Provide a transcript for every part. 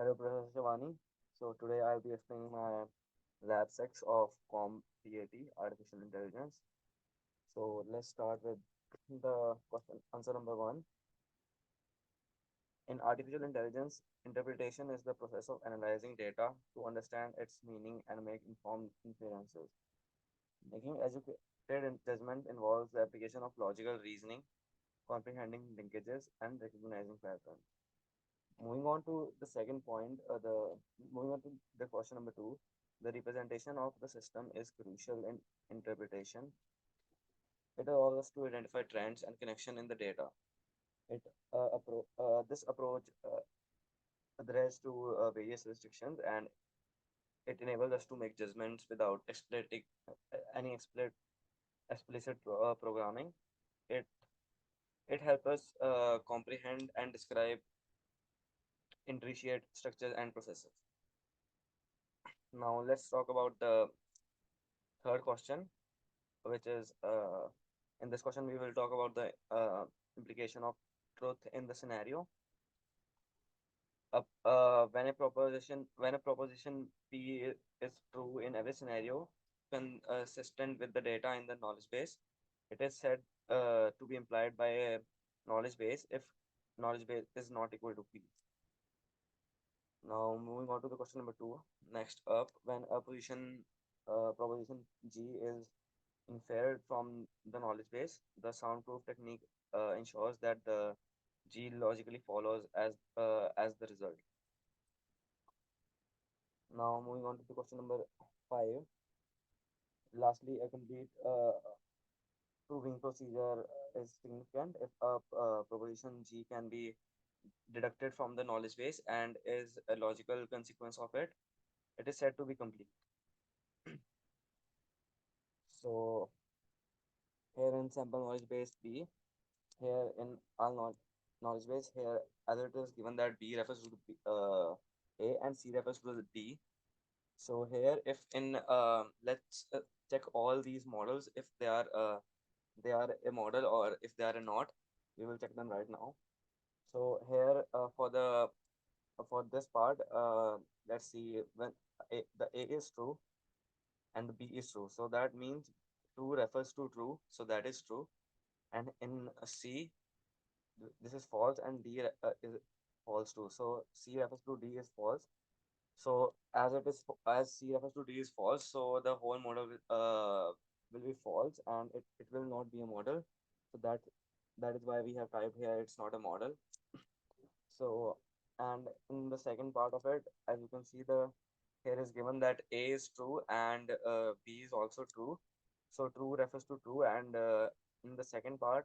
Hello, Professor Shivani. So today I'll be explaining my lab sex of CompTAT, Artificial Intelligence. So let's start with the question, answer number one. In artificial intelligence, interpretation is the process of analyzing data to understand its meaning and make informed inferences. Making educated judgment involves the application of logical reasoning, comprehending linkages, and recognizing patterns. Moving on to the second point, moving on to the question number two, the representation of the system is crucial in interpretation. It allows us to identify trends and connection in the data. This approach adheres to various restrictions, and it enables us to make judgments without any explicit programming. It it helps us comprehend and describe intricate structures and processes. Now let's talk about the third question, which is in this question we will talk about the implication of truth in the scenario. When a proposition is true in every scenario, consistent with the data in the knowledge base, it is said to be implied by a knowledge base if knowledge base is not equal to P. Now moving on to the question number two. Next up, when a proposition G is inferred from the knowledge base, the soundproof technique ensures that the G logically follows as the result. Now moving on to the question number five. Lastly, a complete proving procedure is significant if a proposition G can be deducted from the knowledge base and is a logical consequence of it. It is said to be complete. So here in sample knowledge base B, here in all knowledge base, here as it is given that B refers to A and C refers to the D. So here, if in let's check all these models if they are a model or if they are not. We will check them right now. So here for this part, let's see when the A is true and the B is true. So that means true refers to true. So that is true. And in C, this is false and D is false too. So C refers to D is false. So as C refers to D is false, so the whole model will be false and it will not be a model. So that is why we have typed here it's not a model. So and in the second part of it, as you can see the here is given that A is true and B is also true. So true refers to true and in the second part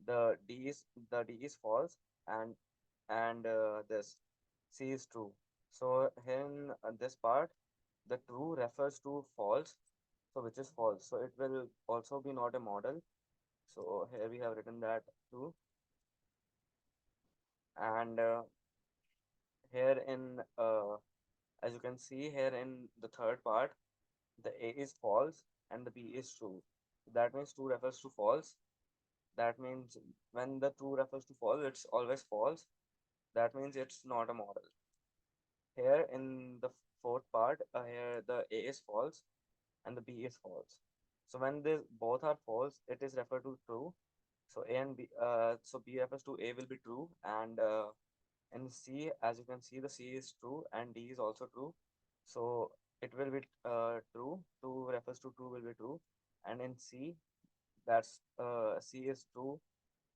the D is false and this C is true. So here in this part, the true refers to false, so which is false. So it will also be not a model. So here we have written that true, and here in as you can see here in the third part, the A is false and the B is true. That means true refers to false. That means when the true refers to false, it's always false. That means it's not a model. Here in the fourth part, here the A is false and the B is false. So when they both are false, it is referred to true. So A and B, so B refers to A will be true, and in C, as you can see, the C is true and D is also true. So it will be true. True refers to true will be true, and in C, that's C is true,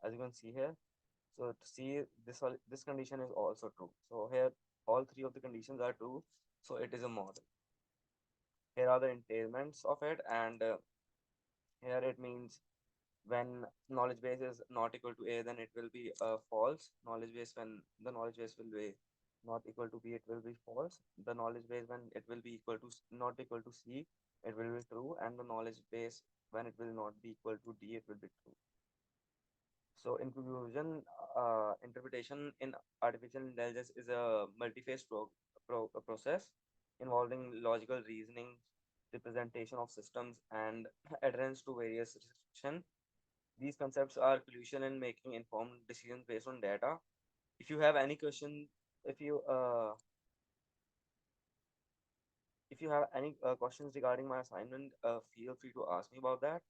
as you can see here. So to see this condition is also true. So here all three of the conditions are true. So it is a model. Here are the entailments of it, and here it means when knowledge base is not equal to A, then it will be false. Knowledge base when the knowledge base will be not equal to B, it will be false. The knowledge base when it will be equal to not equal to C, it will be true, and the knowledge base when it will not be equal to D, it will be true. So in conclusion, interpretation in artificial intelligence is a multi-phase process involving logical reasoning, representation of systems, and adherence to various restrictions. These concepts are crucial in making informed decisions based on data. If you have any question, if you If you have any questions regarding my assignment, feel free to ask me about that.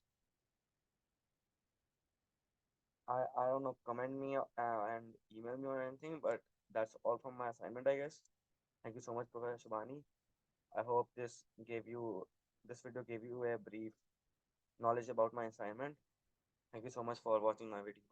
I don't know, comment me and email me or anything, but that's all from my assignment, I guess. Thank you so much, Professor Shubhani. I hope this video gave you a brief knowledge about my assignment. Thank you so much for watching my video.